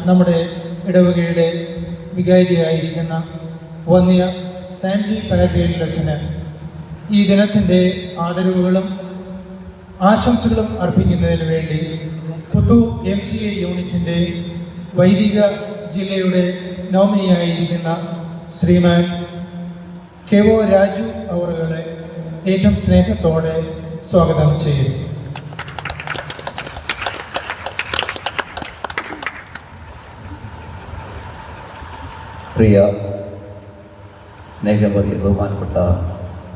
നമ്മുടെ ഇടവകയുടെ വികാരിയായിരിക്കുന്ന വന്യ സാംജി പാരഗേലിൽ അച്ഛന് ഈ ദിനത്തിൻ്റെ ആദരവുകളും ആശംസകളും അർപ്പിക്കുന്നതിന് വേണ്ടി പുത്തൂർ MCA യൂണിറ്റിൻ്റെ വൈദിക ജില്ലയുടെ നോമിനിയായിരിക്കുന്ന ശ്രീമാൻ KO രാജു അവറുകളെ ഏറ്റവും സ്നേഹത്തോടെ സ്വാഗതം ചെയ്യുന്നു. പ്രിയ സ്നേഹമറിയ ബഹുമാനപ്പെട്ട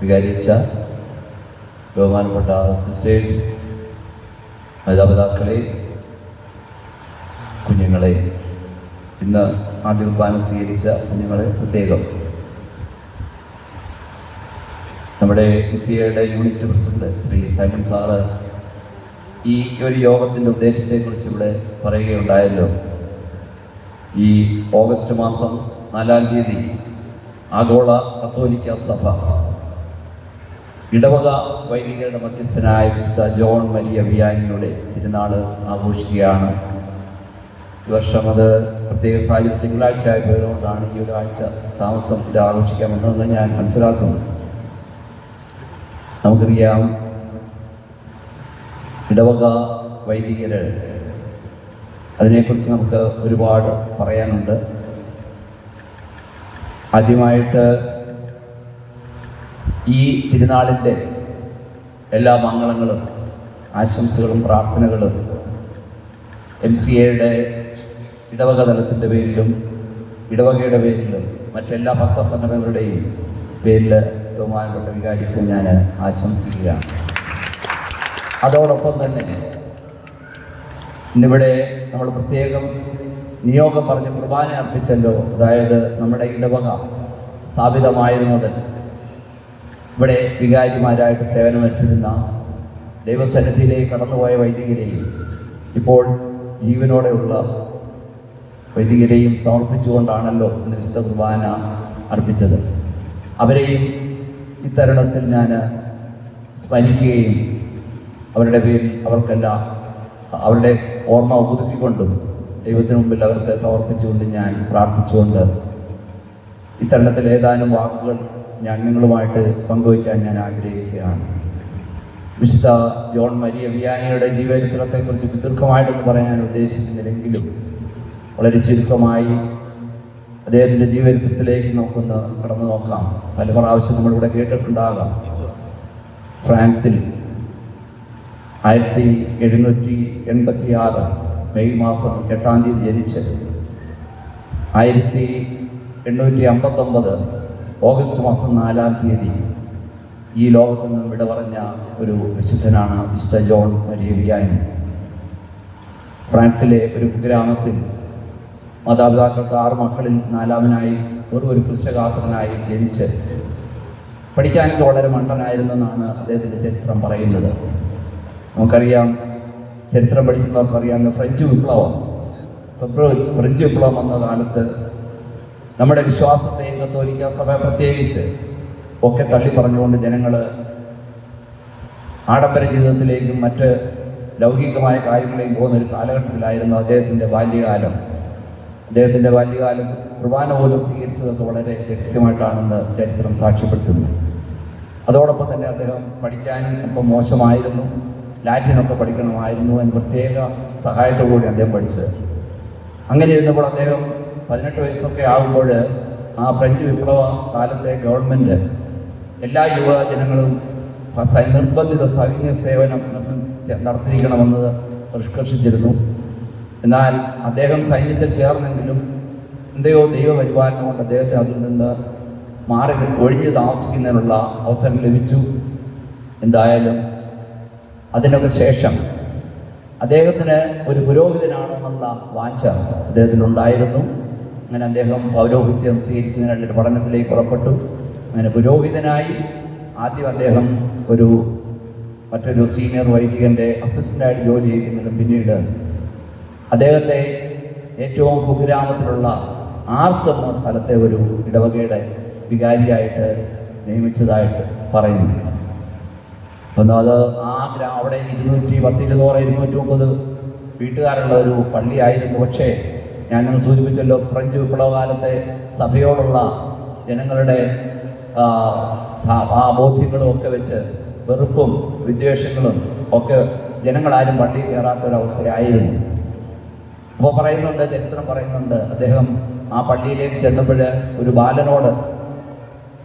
വികാരിച്ച, ബഹുമാനപ്പെട്ട സിസ്റ്റേഴ്സ്, മാതാപിതാക്കളെ, കുഞ്ഞുങ്ങളെ, ഇന്ന് ആദ്യ കുർബാന സ്വീകരിച്ച കുഞ്ഞുങ്ങളെ പ്രത്യേകം നമ്മുടെ MCAയുടെ unit president Shri Simon sir ഈ ഒരു യോഗത്തിൻ്റെ ഉദ്ദേശത്തെക്കുറിച്ച് ഇവിടെ പറയുകയുണ്ടായല്ലോ. ഈ ഓഗസ്റ്റ് മാസം 4-ാം തീയതി ആഗോള കത്തോലിക്ക സഭ ഇടവക വൈദികരുടെ മധ്യസ്ഥനായ വിശുദ്ധ ജോൺ മരിയ വിയാനിയുടെ തിരുനാൾ ആഘോഷിക്കുകയാണ്. ഈ വർഷം അത് പ്രത്യേക സാഹചര്യം തിങ്കളാഴ്ച ആയതുകൊണ്ടാണ് ഈ ഒരാഴ്ച താമസം ഇത് ആഘോഷിക്കാമെന്ന് ഞാൻ മനസ്സിലാക്കുന്നു. നമുക്കറിയാം, ഇടവക വൈദികർ, അതിനെക്കുറിച്ച് നമുക്ക് ഒരുപാട് പറയാനുണ്ട്. ആദ്യമായിട്ട് ഈ തിരുനാളിൻ്റെ എല്ലാ മംഗളങ്ങളും ആശംസകളും പ്രാർത്ഥനകളും MCAയുടെ ഇടവക തലത്തിൻ്റെ പേരിലും ഇടവകയുടെ പേരിലും മറ്റെല്ലാ ഭക്തസംഘടനകളുടെയും പേരിൽ ബഹുമാനപ്പെട്ട വികാരിക്ക് ഞാൻ ആശംസിക്കുകയാണ്. അതോടൊപ്പം തന്നെ ഇന്നിവിടെ നമ്മൾ പ്രത്യേകം നിയോഗം പറഞ്ഞ് കുർബാന അർപ്പിച്ചല്ലോ. അതായത് നമ്മുടെ ഇടവക സ്ഥാപിതമായത് മുതൽ ഇവിടെ വികാരിമാരായിട്ട് സേവനമേറ്റിരുന്ന ദൈവസന്നിധിയിലേക്ക് കടന്നുപോയ വൈദികരെയും ഇപ്പോൾ ജീവനോടെയുള്ള വൈദികരെയും സമർപ്പിച്ചുകൊണ്ടാണല്ലോ ഇന്ന് വിശുദ്ധ കുർബാന അർപ്പിച്ചത്. അവരെയും ഇത്തരുണത്തിൽ ഞാൻ സ്മരിക്കുകയും അവരുടെ പേരിൽ അവർക്കെല്ലാം അവരുടെ ഓർമ്മ പുതുക്കിക്കൊണ്ടും ദൈവത്തിന് മുമ്പിൽ അവർക്ക് സമർപ്പിച്ചുകൊണ്ട് ഞാൻ പ്രാർത്ഥിച്ചുകൊണ്ട് ഇത്തരുണത്തിൽ ഏതാനും വാക്കുകൾ ഞാൻ നിങ്ങളുമായിട്ട് പങ്കുവയ്ക്കാൻ ഞാൻ ആഗ്രഹിക്കുകയാണ്. വിശുദ്ധ ജോൺ മരിയ വിയാനിയുടെ ജീവചരിത്രത്തെക്കുറിച്ച് ദീർഘമായിട്ടൊന്നും പറയാൻ ഞാൻ ഉദ്ദേശിക്കുന്നില്ലെങ്കിലും വളരെ ചുരുക്കമായി അദ്ദേഹത്തിൻ്റെ ജീവചരിത്രത്തിലേക്ക് നമുക്കൊന്ന് കടന്നു നോക്കാം. പല പ്രാവശ്യം നമ്മളിവിടെ കേട്ടിട്ടുണ്ടാകാം. ഫ്രാൻസിൽ 1786 മെയ് മാസം 8-ാം തീയതി ജനിച്ച് 1859 ഓഗസ്റ്റ് മാസം 4-ാം തീയതി ഈ ലോകത്തു നിന്നും വിട പറഞ്ഞ ഒരു വിശുദ്ധനാണ് വിശുദ്ധ ജോൺ മരിയ വിയാനി. ഫ്രാൻസിലെ ഒരു ഗ്രാമത്തിൽ മാതാപിതാക്കൾക്ക് 6 മക്കളിൽ 4-ാമനായി ഒരു കൃഷകാത്രനായി ജനിച്ച് പഠിക്കാനൊക്കെ വളരെ മണ്ടനായിരുന്നെന്നാണ് അദ്ദേഹത്തിൻ്റെ ചരിത്രം പറയുന്നത്. നമുക്കറിയാം, ചരിത്രം പഠിക്കുന്നവർക്കറിയാവുന്ന ഫ്രഞ്ച് വിപ്ലവം വന്ന കാലത്ത് നമ്മുടെ വിശ്വാസത്തെയും കത്തോലിക്ക സഭ പ്രത്യേകിച്ച് ഒക്കെ തള്ളി പറഞ്ഞുകൊണ്ട് ജനങ്ങൾ ആഡംബര ജീവിതത്തിലേക്കും മറ്റ് ലൗകികമായ കാര്യങ്ങളിലേക്കും പോകുന്ന ഒരു കാലഘട്ടത്തിലായിരുന്നു അദ്ദേഹത്തിൻ്റെ ബാല്യകാലം. അദ്ദേഹത്തിൻ്റെ ബാല്യകാലം കുർബാന പോലും സ്വീകരിച്ചതൊക്കെ വളരെ രഹസ്യമായിട്ടാണെന്ന് ചരിത്രം സാക്ഷ്യപ്പെടുത്തുന്നു. അതോടൊപ്പം തന്നെ അദ്ദേഹം പഠിക്കാനും ഇപ്പം മോശമായിരുന്നു, ലാറ്റിനൊക്കെ പഠിക്കണമായിരുന്നു എന്ന് പ്രത്യേക സഹായത്തോടുകൂടി അദ്ദേഹം പഠിച്ചത്. അങ്ങനെ ഇരുന്നപ്പോൾ അദ്ദേഹം 18 വയസ്സൊക്കെ ആകുമ്പോൾ ആ ഫ്രഞ്ച് വിപ്ലവ കാലത്തെ ഗവൺമെൻറ് എല്ലാ യുവജനങ്ങളും നിർബന്ധിത സൈന്യ സേവനം നടത്തിയിരിക്കണമെന്ന് നിഷ്കർഷിച്ചിരുന്നു. എന്നാൽ അദ്ദേഹം സൈന്യത്തിൽ ചേർന്നെങ്കിലും എന്തെയോ ദൈവപരിപാലനം കൊണ്ട് അദ്ദേഹത്തെ അതിൽ നിന്ന് മാറി ഒഴിഞ്ഞ് താമസിക്കുന്നതിനുള്ള അവസരം ലഭിച്ചു. എന്തായാലും അതിനൊക്കെ ശേഷം അദ്ദേഹത്തിന് ഒരു പുരോഹിതനാണെന്നുള്ള വാഞ്ച അദ്ദേഹത്തിനുണ്ടായിരുന്നു. അങ്ങനെ അദ്ദേഹം പൗരോഹിത്യം സ്വീകരിക്കുന്നതിനായിട്ട് പഠനത്തിലേക്ക് പുറപ്പെട്ടു. അങ്ങനെ പുരോഹിതനായി ആദ്യം അദ്ദേഹം മറ്റൊരു സീനിയർ വൈദികൻ്റെ അസിസ്റ്റൻ്റായിട്ട് ജോലി ചെയ്യുന്നതിനും പിന്നീട് അദ്ദേഹത്തെ ഏറ്റവും കുഗ്രാമത്തിലുള്ള ആർസ് എന്ന സ്ഥലത്തെ ഒരു ഇടവകയുടെ വികാരിയായിട്ട് നിയമിച്ചതായിട്ട് പറയുന്നു. അപ്പം അത് അവിടെ 230-230 വീട്ടുകാരുള്ള ഒരു പള്ളിയായിരുന്നു. പക്ഷേ ഞാൻ നിങ്ങൾ സൂചിപ്പിച്ചല്ലോ, ഫ്രഞ്ച് വിപ്ലവകാലത്തെ സഭയോടുള്ള ജനങ്ങളുടെ ആ ബോധ്യങ്ങളും ഒക്കെ വെച്ച് വെറുപ്പും വിദ്വേഷങ്ങളും ഒക്കെ ജനങ്ങളാരും പള്ളിയിൽ കയറാത്തൊരവസ്ഥയായിരുന്നു. അപ്പോൾ പറയുന്നുണ്ട്, ചരിത്രം പറയുന്നുണ്ട്, അദ്ദേഹം ആ പള്ളിയിലേക്ക് ചെന്നപ്പോൾ ഒരു ബാലനോട്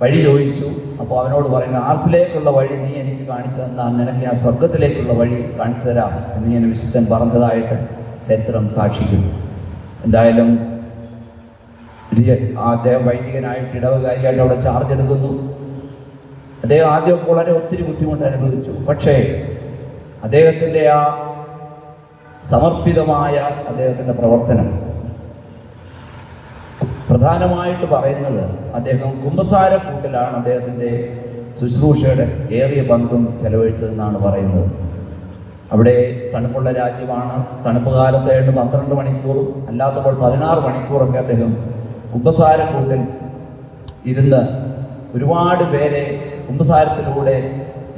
വഴി ചോദിച്ചു. അപ്പോൾ അവനോട് പറയുന്നത്, ആർസിലേക്കുള്ള വഴി നീ എനിക്ക് കാണിച്ചു തന്നാൽ നിനക്ക് ഞാൻ സ്വർഗത്തിലേക്കുള്ള വഴി കാണിച്ചു തരാം എന്ന് ഞാൻ വിശുദ്ധൻ പറഞ്ഞതായിട്ട് ചരിത്രം സാക്ഷിക്കുന്നു. എന്തായാലും അദ്ദേഹം വൈദികനായിട്ട് ഇടവകാരിയായിട്ട് അവിടെ ചാർജ് എടുക്കുന്നു. അദ്ദേഹം ആദ്യമൊക്കെ വളരെ ഒത്തിരി ബുദ്ധിമുട്ട് അനുഭവിച്ചു. പക്ഷേ അദ്ദേഹത്തിൻ്റെ ആ സമർപ്പിതമായ അദ്ദേഹത്തിൻ്റെ പ്രവർത്തനം പ്രധാനമായിട്ട് പറയുന്നത്, അദ്ദേഹം കുമ്പസാരക്കൂട്ടിലാണ് അദ്ദേഹത്തിൻ്റെ ശുശ്രൂഷയുടെ ഏറിയ പങ്കും ചെലവഴിച്ചതെന്നാണ് പറയുന്നത്. അവിടെ തണുപ്പുള്ള രാജ്യമാണ്. തണുപ്പ് കാലത്ത് 12 മണിക്കൂറും അല്ലാത്തപ്പോൾ 16 മണിക്കൂറൊക്കെ അദ്ദേഹം കുമ്പസാരക്കൂട്ടിൽ ഇരുന്ന് ഒരുപാട് പേരെ കുമ്പസാരത്തിലൂടെ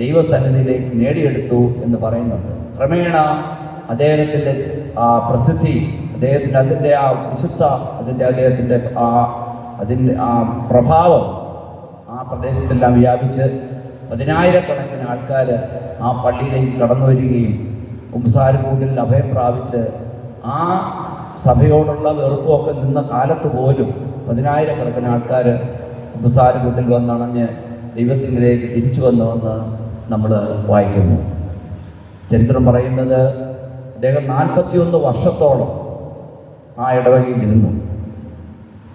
ദൈവസന്നിധിയിലേക്ക് നേടിയെടുത്തു എന്ന് പറയുന്നുണ്ട്. ക്രമേണ അദ്ദേഹത്തിൻ്റെ ആ പ്രസിദ്ധി, അതിൻ്റെ ആ വിശുദ്ധ, അദ്ദേഹത്തിൻ്റെ ആ പ്രഭാവം ആ പ്രദേശത്തെല്ലാം വ്യാപിച്ച് 10,000-കണക്കിന് ആൾക്കാർ ആ പള്ളിയിലേക്ക് കടന്നു വരികയും കുമ്പസാരക്കൂട്ടിൽ അഭയം പ്രാപിച്ച് ആ സഭയോടുള്ള വെറുപ്പമൊക്കെ നിന്ന കാലത്ത് പോലും 10,000-കണക്കിന് ആൾക്കാർ കുമ്പസാരക്കൂട്ടിൽ വന്നണഞ്ഞ് ദൈവത്തിലേക്ക് തിരിച്ചു വന്നുവെന്ന് നമ്മൾ വായിക്കുന്നു. ചരിത്രം പറയുന്നത്, അദ്ദേഹം 41 വർഷത്തോളം ആ ഇടവകയിൽ ഇരുന്നു.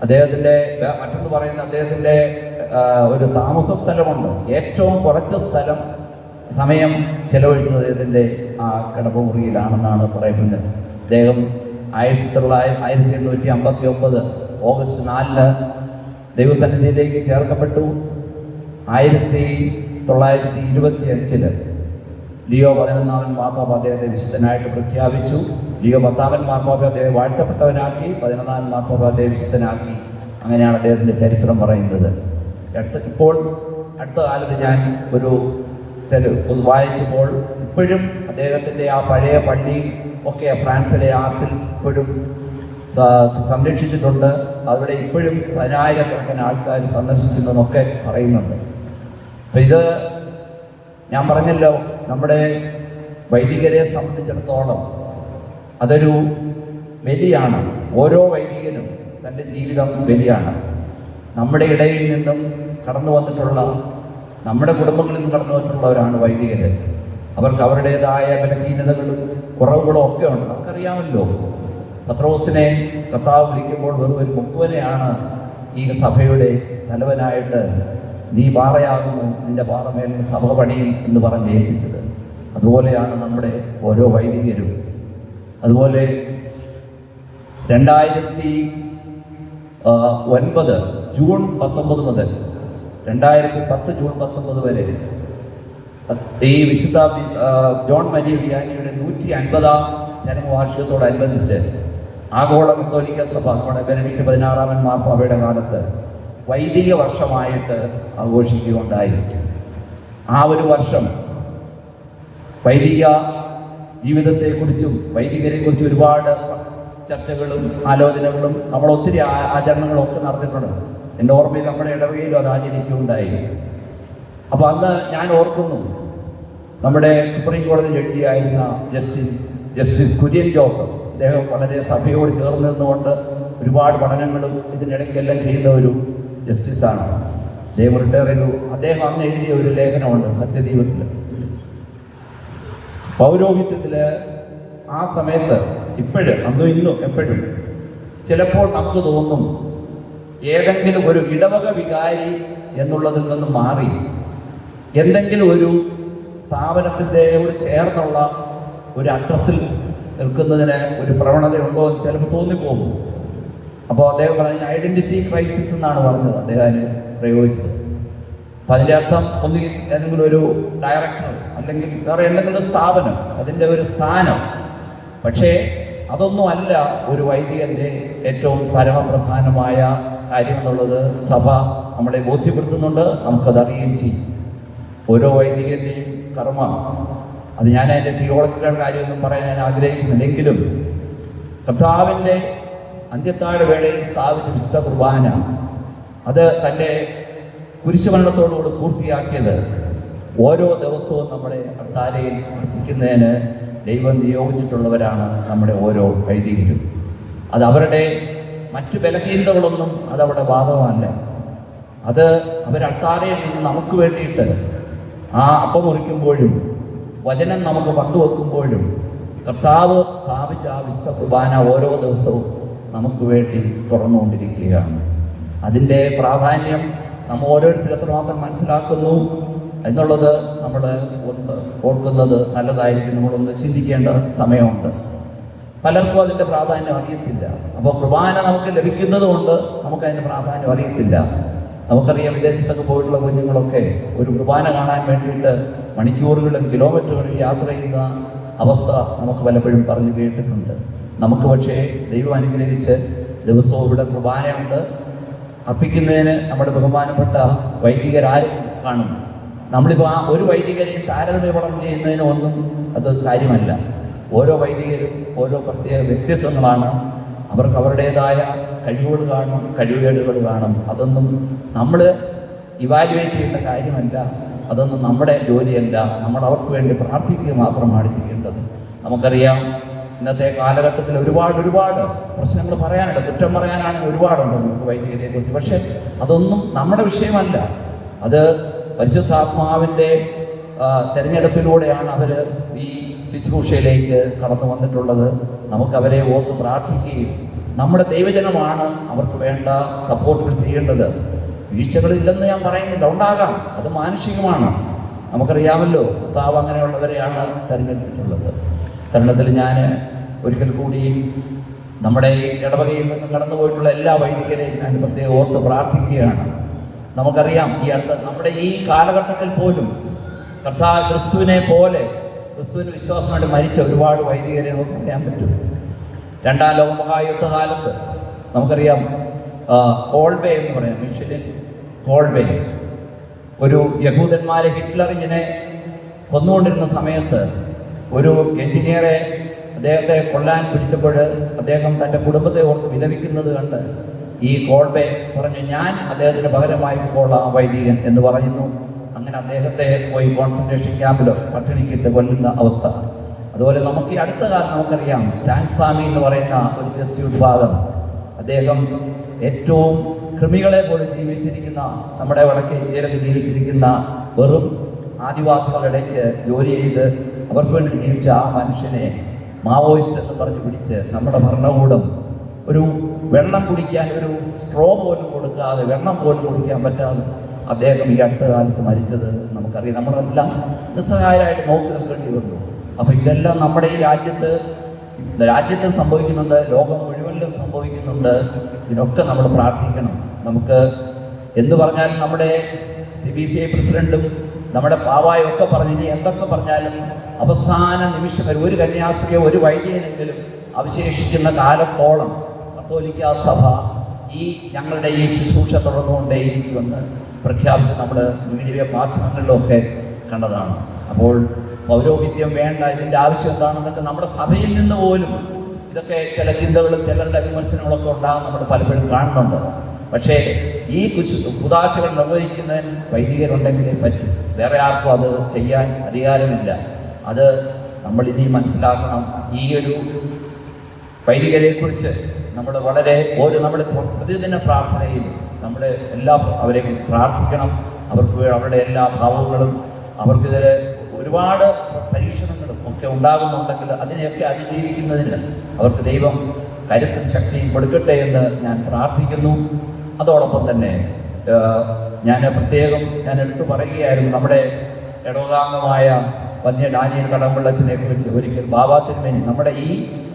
അദ്ദേഹത്തിൻ്റെ മറ്റൊന്ന് പറയുന്ന, അദ്ദേഹത്തിൻ്റെ ഒരു താമസ സ്ഥലമുണ്ട്. ഏറ്റവും കുറച്ച് സമയം ചെലവഴിച്ചത് അദ്ദേഹത്തിൻ്റെ ആ കിടപ്പുമുറിയിലാണെന്നാണ് പറയുന്നത്. അദ്ദേഹം 1859 ഓഗസ്റ്റ് 4 ദൈവസന്നിധിയിലേക്ക് ചേർക്കപ്പെട്ടു. 1925 ലിയോ 11 മാർപ്പാപ്പ അദ്ദേഹത്തെ വിശുദ്ധനായിട്ട് പ്രഖ്യാപിച്ചു. ലിയോ 10 മാർപ്പാപ്പ അദ്ദേഹം വാഴ്ത്തപ്പെട്ടവനാക്കി, 11 മാർപ്പാപ്പ അദ്ദേഹം വിശുദ്ധനാക്കി. അങ്ങനെയാണ് അദ്ദേഹത്തിൻ്റെ ചരിത്രം പറയുന്നത്. ഇപ്പോൾ അടുത്ത കാലത്ത് ഞാൻ വായിച്ചപ്പോൾ ഇപ്പോഴും അദ്ദേഹത്തിൻ്റെ ആ പഴയ പള്ളി ഒക്കെ ഫ്രാൻസിലെ ആർസിൽ ഇപ്പോഴും സംരക്ഷിച്ചിട്ടുണ്ട്. അവിടെ ഇപ്പോഴും 10,000-കണക്കിന് ആൾക്കാർ സന്ദർശിക്കുന്നതെന്നൊക്കെ പറയുന്നുണ്ട്. അപ്പം ഇത് ഞാൻ പറഞ്ഞല്ലോ, നമ്മുടെ വൈദികരെ സംബന്ധിച്ചിടത്തോളം അതൊരു ബലിയാണ്. ഓരോ വൈദികനും തൻ്റെ ജീവിതം ബലിയാണ്. നമ്മുടെ ഇടയിൽ നിന്നും കടന്നു വന്നിട്ടുള്ള, നമ്മുടെ കുടുംബങ്ങളിൽ നിന്ന് കടന്നു വന്നിട്ടുള്ളവരാണ് വൈദികർ. അവർക്ക് അവരുടേതായ ബലഹീനതകളും കുറവുകളും ഒക്കെ ഉണ്ട്. നമുക്കറിയാമല്ലോ, പത്രോസിനെ കർത്താവ് വിളിക്കുമ്പോൾ വെറും ഒരു മുക്കുവനെയാണ് ഈ സഭയുടെ തലവനായിട്ട്, നീ പാറയാകുന്നു, നിന്റെ പാറമേൽ സഭ പണിയും എന്ന് പറഞ്ഞ് ഏൽപ്പിച്ചത്. അതുപോലെയാണ് നമ്മുടെ ഓരോ വൈദികരും. അതുപോലെ 2009 ജൂൺ 19 മുതൽ 2010 ജൂൺ 19 വരെ ഈ വിശുദ്ധ ജോൺ മരിയ വിയാനിയുടെ 150-ാം ജന്മവാർഷികത്തോടനുബന്ധിച്ച് ആഗോള കത്തോലിക്ക സഭ നമ്മുടെ ബെനഡിക്ട് 16 മാർപ്പാപ്പയുടെ കാലത്ത് വൈദിക വർഷമായിട്ട് ആഘോഷിക്കുകയുണ്ടായി. ആ ഒരു വർഷം വൈദിക ജീവിതത്തെക്കുറിച്ചും വൈദികരെക്കുറിച്ചും ഒരുപാട് ചർച്ചകളും ആലോചനകളും നമ്മൾ ഒത്തിരി ആചരണങ്ങളും ഒക്കെ നടത്തിയിട്ടുണ്ട്. എൻ്റെ ഓർമ്മയിൽ നമ്മുടെ ഇടവകയിലും അത് ആചരിക്കുകയുണ്ടായി. അപ്പോൾ അന്ന് ഞാൻ ഓർക്കുന്നു, നമ്മുടെ സുപ്രീം കോടതി ജഡ്ജിയായിരുന്ന ജസ്റ്റിസ് കുര്യൻ ജോസഫ്, അദ്ദേഹം വളരെ സഭയോട് ചേർന്ന് നിന്നുകൊണ്ട് ഒരുപാട് പഠനങ്ങളും ഇതിനിടയ്ക്കെല്ലാം ചെയ്യുന്ന ഒരു ജസ്റ്റിസാണ്. അദ്ദേഹം റിട്ടയർ ചെയ്തു. അദ്ദേഹം അന്ന് എഴുതിയ ഒരു ലേഖനമുണ്ട് സത്യദീപത്തിൽ. പൗരോഹിത്യത്തിൽ ആ സമയത്ത് ഇപ്പോഴും അന്നും ഇന്നും എപ്പോഴും ചിലപ്പോൾ നമുക്ക് തോന്നും, ഏതെങ്കിലും ഒരു ഇടവക വികാരി എന്നുള്ളതിൽ നിന്ന് മാറി എന്തെങ്കിലും ഒരു സ്ഥാപനത്തിൻ്റെയോട് ചേർന്നുള്ള ഒരു അഡ്രസ്സിൽ നിൽക്കുന്നതിന് ഒരു പ്രവണതയുണ്ടോ എന്ന് ചിലപ്പോൾ തോന്നിപ്പോകും. അപ്പോൾ അദ്ദേഹം പറഞ്ഞ ഐഡൻറ്റിറ്റി ക്രൈസിസ് എന്നാണ് പറഞ്ഞത് അദ്ദേഹം പ്രയോഗിച്ചത്. അപ്പം അതിൻ്റെ അർത്ഥം ഒന്നുകിൽ ഏതെങ്കിലും ഒരു ഡയറക്ടർ അല്ലെങ്കിൽ വേറെ എന്തെങ്കിലും സ്ഥാപനം, അതിൻ്റെ ഒരു സ്ഥാനം. പക്ഷേ അതൊന്നും അല്ല ഒരു വൈദികൻ്റെ ഏറ്റവും പരമപ്രധാനമായ കാര്യം എന്നുള്ളത് സഭ നമ്മളെ ബോധ്യപ്പെടുത്തുന്നുണ്ട്. നമുക്കതറിയുകയും ചെയ്യും. ഓരോ വൈദികൻ്റെയും കർമ്മ, അത് ഞാൻ അതിൻ്റെ തിയോളജിക്കൽ കാര്യമൊന്നും പറയാൻ ഞാൻ ആഗ്രഹിക്കുന്നില്ലെങ്കിലും കർത്താവിൻ്റെ അന്ത്യത്താഴ വേളയിൽ സ്ഥാപിച്ച വിശുദ്ധ കുർബാന അത് തൻ്റെ കുരിശുമരണത്തോടുകൂടി പൂർത്തിയാക്കിയത് ഓരോ ദിവസവും നമ്മുടെ അൾത്താരയിൽ അർപ്പിക്കുന്നതിന് ദൈവം നിയോഗിച്ചിട്ടുള്ളവരാണ് നമ്മുടെ ഓരോ വൈദികരും. അത് അവരുടെ മറ്റു ബലഹീനതകളൊന്നും അതവിടെ ബാധകമല്ല. അത് അവർ അൾത്താരയിൽ നിന്ന് നമുക്ക് വേണ്ടിയിട്ട് ആ അപ്പം മുറിക്കുമ്പോഴും വചനം നമുക്ക് പങ്കുവെക്കുമ്പോഴും കർത്താവ് സ്ഥാപിച്ച ആ വിശുദ്ധ കുർബാന ഓരോ ദിവസവും നമുക്ക് വേണ്ടി തുറന്നുകൊണ്ടിരിക്കുകയാണ്. അതിൻ്റെ പ്രാധാന്യം നമ്മൾ ഓരോരുത്തരും എത്രമാത്രം മനസ്സിലാക്കുന്നു എന്നുള്ളത് നമ്മൾ ഒന്ന് ഓർക്കുന്നത് നല്ലതായിരിക്കും. നമ്മളൊന്ന് ചിന്തിക്കേണ്ട സമയമുണ്ട്. പലർക്കും അതിൻ്റെ പ്രാധാന്യം അറിയത്തില്ല. അപ്പോൾ കുർബാന നമുക്ക് ലഭിക്കുന്നത് കൊണ്ട് നമുക്കതിൻ്റെ പ്രാധാന്യം അറിയത്തില്ല. നമുക്കറിയാം, വിദേശത്തൊക്കെ പോയിട്ടുള്ള കുഞ്ഞുങ്ങളൊക്കെ ഒരു കുർബാന കാണാൻ വേണ്ടിയിട്ട് മണിക്കൂറുകളും കിലോമീറ്ററുകളും യാത്ര ചെയ്യുന്ന അവസ്ഥ നമുക്ക് പലപ്പോഴും പറഞ്ഞു കേട്ടിട്ടുണ്ട്. നമുക്ക് പക്ഷേ ദൈവം അനുഗ്രഹിച്ച് ദിവസവും ഇവിടെ കുർബാനയുണ്ട്. അർപ്പിക്കുന്നതിന് നമ്മുടെ ബഹുമാനപ്പെട്ട വൈദികരാരും കാണും. നമ്മളിപ്പോൾ ആ ഒരു വൈദികരെയും താരതമ്യപഠനം ചെയ്യുന്നതിന് ഒന്നും അത് കാര്യമല്ല. ഓരോ വൈദികരും ഓരോ പ്രത്യേക വ്യക്തിത്വങ്ങളാണ്. അവർക്ക് അവരുടേതായ കഴിവുകൾ കാണും, കഴിവുകേടുകൾ കാണും. അതൊന്നും നമ്മൾ ഇവാലുവേറ്റ് ചെയ്യേണ്ട കാര്യമല്ല. അതൊന്നും നമ്മുടെ ജോലിയല്ല. നമ്മൾ അവർക്ക് വേണ്ടി പ്രാർത്ഥിക്കുക മാത്രമാണ് ചെയ്യേണ്ടത്. നമുക്കറിയാം, ഇന്നത്തെ കാലഘട്ടത്തിൽ ഒരുപാട് പ്രശ്നങ്ങൾ പറയാനുണ്ട്. കുറ്റം പറയാനാണെങ്കിൽ ഒരുപാടുണ്ട് നമുക്ക് വൈദികരെ കുറിച്ച്. പക്ഷേ അതൊന്നും നമ്മുടെ വിഷയമല്ല. അത് പരിശുദ്ധാത്മാവിൻ്റെ തെരഞ്ഞെടുപ്പിലൂടെയാണ് അവർ ഈ ശുശ്രൂഷയിലേക്ക് കടന്നു വന്നിട്ടുള്ളത്. നമുക്കവരെ ഓർത്ത് പ്രാർത്ഥിക്കുകയും നമ്മുടെ ദൈവജനമാണ് അവർക്ക് വേണ്ട സപ്പോർട്ടുകൾ ചെയ്യേണ്ടത്. വീഴ്ചകളില്ലെന്ന് ഞാൻ പറയുന്നില്ല, ഉണ്ടാകാം. അത് മാനുഷികമാണ്. നമുക്കറിയാമല്ലോ, കർത്താവ് അങ്ങനെയുള്ളവരെയാണ് തിരഞ്ഞെടുത്തിട്ടുള്ളത്. തരുണത്തിൽ ഞാൻ ഒരിക്കൽ കൂടി നമ്മുടെ ഈ ഇടവകയിൽ നിന്ന് കടന്നു പോയിട്ടുള്ള എല്ലാ വൈദികരെയും ഞാൻ പ്രത്യേകം ഓർത്ത് പ്രാർത്ഥിക്കുകയാണ്. നമുക്കറിയാം, നമ്മുടെ ഈ കാലഘട്ടത്തിൽ പോലും കർത്താവ് ക്രിസ്തുവിനെ പോലെ ക്രിസ്തുവിന് വിശ്വാസമായിട്ട് മരിച്ച ഒരുപാട് വൈദികരെ നമുക്ക് പറയാൻ പറ്റും. രണ്ടാം ലോക മഹായുദ്ധ കാലത്ത് നമുക്കറിയാം, കോൾബെ എന്ന് പറയാം, മിഷലിൻ കോൾബെ, ഒരു യഹൂദന്മാരെ ഹിറ്റ്ലർ ഇങ്ങനെ കൊന്നുകൊണ്ടിരുന്ന സമയത്ത് ഒരു എഞ്ചിനീയറെ അദ്ദേഹത്തെ കൊല്ലാൻ പിടിച്ചപ്പോൾ അദ്ദേഹം തൻ്റെ കുടുംബത്തെ ഓർത്ത് വിലപിക്കുന്നത് കണ്ട് ഈ കോൾബെ പറഞ്ഞു, ഞാൻ അദ്ദേഹത്തിന് പകരമായി കൊള്ളാം വൈദികൻ എന്ന് പറയുന്നു. അങ്ങനെ അദ്ദേഹത്തെ പോയി കോൺസെൻട്രേഷൻ ക്യാമ്പിലോ പട്ടിണിക്കിട്ട് കൊല്ലുന്ന അവസ്ഥ. അതുപോലെ നമുക്ക് ഈ അടുത്ത കാലം നമുക്കറിയാം, സ്റ്റാൻ സ്വാമി എന്ന് പറയുന്ന ഒരു ജസ്യൂട്ട് ഫാദർ, അദ്ദേഹം ഏറ്റവും കൃമികളെ പോലും ജീവിച്ചിരിക്കുന്ന, നമ്മുടെ വടക്കേ ഇന്ത്യയിലൊക്കെ ജീവിച്ചിരിക്കുന്ന വെറും ആദിവാസികളിടയ്ക്ക് ജോലി ചെയ്ത് അവർക്ക് വേണ്ടി ജീവിച്ച ആ മനുഷ്യനെ മാവോയിസ്റ്റ് എന്ന് പറഞ്ഞ് പിടിച്ച് നമ്മുടെ ഭരണകൂടം ഒരു വെള്ളം കുടിക്കാൻ ഒരു സ്ട്രോ പോലും കൊടുക്കാതെ, വെള്ളം പോലും കുടിക്കാൻ പറ്റാതെ അദ്ദേഹം ഈ അടുത്ത കാലത്ത് മരിച്ചത് നമുക്കറിയാം. നമ്മളെല്ലാം നിസ്സഹായരായിട്ട് നോക്കി നിൽക്കേണ്ടി വന്നു. അപ്പോൾ ഇതെല്ലാം നമ്മുടെ ഈ രാജ്യത്ത് സംഭവിക്കുന്നുണ്ട്, ലോകം മുഴുവനിലും സംഭവിക്കുന്നുണ്ട്. ഇതിനൊക്കെ നമ്മൾ പ്രാർത്ഥിക്കണം. നമുക്ക് എന്തു പറഞ്ഞാലും നമ്മുടെ CBCI പ്രസിഡന്റും നമ്മുടെ പാവായും ഒക്കെ പറഞ്ഞ്, ഇനി എന്തൊക്കെ പറഞ്ഞാലും അവസാന നിമിഷം വരെ ഒരു കന്യാസ്ത്രീയോ ഒരു വൈദികനെങ്കിലും അവശേഷിക്കുന്ന കാലത്തോളം കത്തോലിക്ക സഭ ഞങ്ങളുടെ ഈ ശുശ്രൂഷ തുടർന്നുകൊണ്ടേയിരിക്കുമെന്ന് പ്രഖ്യാപിച്ച് നമ്മൾ മീഡിയ മാധ്യമങ്ങളിലൊക്കെ കണ്ടതാണ്. അപ്പോൾ പൗരോഹിത്യം വേണ്ട, ഇതിൻ്റെ ആവശ്യം എന്താണെന്നൊക്കെ നമ്മുടെ സഭയിൽ നിന്ന് പോലും ഇതൊക്കെ ചില ചിന്തകളും ചിലരുടെ വിമർശനങ്ങളൊക്കെ ഉണ്ടാകും, നമ്മൾ പലപ്പോഴും കാണുന്നുണ്ട്. പക്ഷേ ഈ കുദാശകൾ നിർവഹിക്കുന്നതിന് വൈദികരുണ്ടെങ്കിലേ പറ്റും. വേറെ ആർക്കും അത് ചെയ്യാൻ അധികാരമില്ല. അത് നമ്മൾ ഇനി മനസ്സിലാക്കണം. ഈ ഒരു വൈദികരെക്കുറിച്ച് നമ്മൾ നമ്മുടെ പ്രതിദിന പ്രാർത്ഥനയിൽ നമ്മൾ അവരെ പ്രാർത്ഥിക്കണം. അവരുടെ എല്ലാ ഭാവങ്ങളും, അവർക്കിതിൽ ഒരുപാട് പരീക്ഷണങ്ങളും ഒക്കെ ഉണ്ടാകുന്നുണ്ടെങ്കിൽ അതിനെയൊക്കെ അതിജീവിക്കുന്നതിന് അവർക്ക് ദൈവം കരുത്തും ശക്തിയും കൊടുക്കട്ടെ എന്ന് ഞാൻ പ്രാർത്ഥിക്കുന്നു. അതോടൊപ്പം തന്നെ ഞാൻ എടുത്തു പറയുകയായിരുന്നു, നമ്മുടെ ഇടവകാംഗമായ വന്യ ഡാനിയൽ കടമ്പള്ളച്ചനെ കുറിച്ച് ഒരിക്കൽ ബാബാ തിരുമേനി നമ്മുടെ ഈ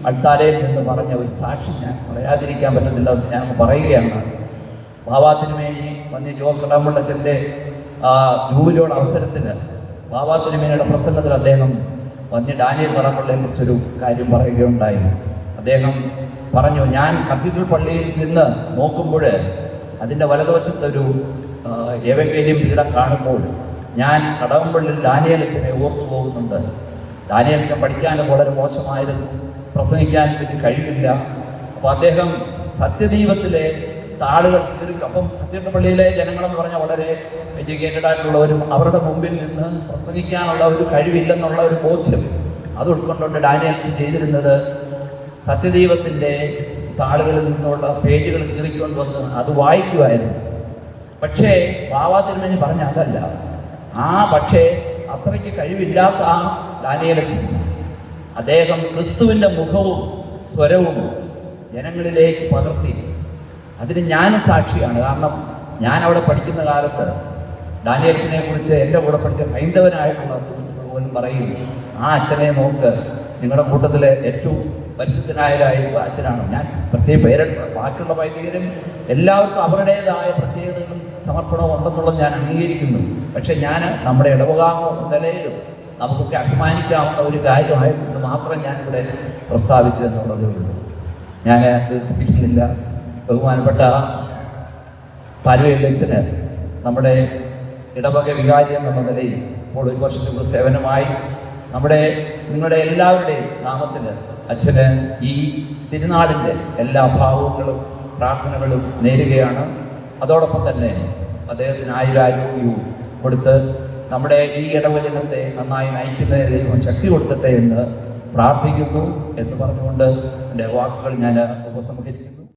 അൾത്താരയിൽ നിന്ന് പറഞ്ഞ ഒരു സാക്ഷി ഞാൻ പറയാതിരിക്കാൻ പറ്റത്തില്ല, ഞാൻ പറയുകയാണ്. ബാബാ തിരുമേനി വന്യ ജോസ് കടമ്പള്ളച്ചൻ്റെ ജൂബിലിയുടെ അവസരത്തിൽ ബാബാ തിരുമേനിയുടെ പ്രസംഗത്തിൽ അദ്ദേഹം വന്യ ഡാനിയൽ കടമ്പള്ളയെ കുറിച്ചൊരു കാര്യം പറയുകയുണ്ടായി. അദ്ദേഹം പറഞ്ഞു, ഞാൻ കത്തീഡ്രൽ പള്ളിയിൽ നിന്ന് നോക്കുമ്പോൾ അതിൻ്റെ വലതുവശത്തൊരു എവങ്കേലിയം പീഠം കാണുമ്പോൾ ഞാൻ കടകംപള്ളിയിൽ ഡാനിയേൽ അച്ഛനെ ഓർത്തു പോകുന്നുണ്ട്. ഡാനിയേൽ അച്ഛൻ പഠിക്കാനും വളരെ മോശമായിരുന്നു, പ്രസംഗിക്കാനും വലിയ കഴിവില്ല. അപ്പോൾ അദ്ദേഹം സത്യദീപത്തിലെ താളുകൾ കീറി. അപ്പം കത്തീഡ്രൽ ജനങ്ങളെന്ന് പറഞ്ഞാൽ വളരെ എഡ്യൂക്കേറ്റഡ് ആയിട്ടുള്ളവരും അവരുടെ മുമ്പിൽ നിന്ന് പ്രസംഗിക്കാനുള്ള ഒരു കഴിവില്ലെന്നുള്ള ഒരു ബോധ്യം അത് ഉൾക്കൊണ്ടുകൊണ്ട് ഡാനിയേൽ ചെയ്തിരുന്നത് സത്യദീപത്തിൻ്റെ താളുകളിൽ നിന്നുള്ള പേജുകൾ കീറിക്കൊണ്ടുവന്ന് അത് വായിക്കുമായിരുന്നു. പക്ഷേ ബാവാതിരുമേനി പറഞ്ഞ അതല്ല. പക്ഷേ അത്രയ്ക്ക് കഴിവില്ലാത്ത ആ ഡാനിയേലച്ചൻ അദ്ദേഹം ക്രിസ്തുവിൻ്റെ മുഖവും സ്വരവും ജനങ്ങളിലേക്ക് പകർത്തി. അതിന് ഞാനും സാക്ഷിയാണ്. കാരണം ഞാൻ അവിടെ പഠിക്കുന്ന കാലത്ത് ഡാനിയേലച്ചനെ കുറിച്ച് എൻ്റെ കൂടെ പഠിച്ച ഹൈന്ദവനായിട്ടുള്ള സുഹൃത്തുക്കൾ പോലും പറയും, ആ അച്ഛനെ നോക്ക്, നിങ്ങളുടെ കൂട്ടത്തിലെ ഏറ്റവും പരിശുദ്ധനായ അച്ഛനാണ്. ഞാൻ പ്രത്യേക ബാക്കിയുള്ള വൈദികരും എല്ലാവർക്കും അവരുടേതായ പ്രത്യേകതകളും സമർപ്പണവും ഉണ്ടെന്നുള്ളത് ഞാൻ അംഗീകരിക്കുന്നു. പക്ഷെ ഞാൻ നമ്മുടെ ഇടവകാമോ നിലയിലും നമുക്കൊക്കെ അഭിമാനിക്കാവുന്ന ഒരു കാര്യമായതുകൊണ്ട് മാത്രം ഞാനിവിടെ പ്രസ്താവിച്ചു എന്നുള്ളതേ ഉള്ളൂ. ഞാൻ ദീർഘിപ്പിക്കുന്നില്ല. ബഹുമാനപ്പെട്ട പാലുവയലച്ചന് നമ്മുടെ ഇടവക വികാരി എന്നുള്ള നിലയിൽ ഇപ്പോൾ 1 വർഷത്തെ സേവനമായി നിങ്ങളുടെ എല്ലാവരുടെയും നാമത്തിൽ അച്ഛന് ഈ തിരുനാളിൻ്റെ എല്ലാ ഭാവങ്ങളും പ്രാർത്ഥനകളും നേരുകയാണ്. അതോടൊപ്പം തന്നെ അദ്ദേഹത്തിന് ആയുരാരോഗ്യവും കൊടുത്ത് നമ്മുടെ ഈ ഇടവചനത്തെ നന്നായി നയിക്കുന്നതിന് ശക്തി കൊടുക്കട്ടെ എന്ന് പ്രാർത്ഥിക്കുന്നു എന്ന് പറഞ്ഞുകൊണ്ട് എൻ്റെ വാക്കുകൾ ഞാൻ ഉപസംഹരിക്കുന്നു.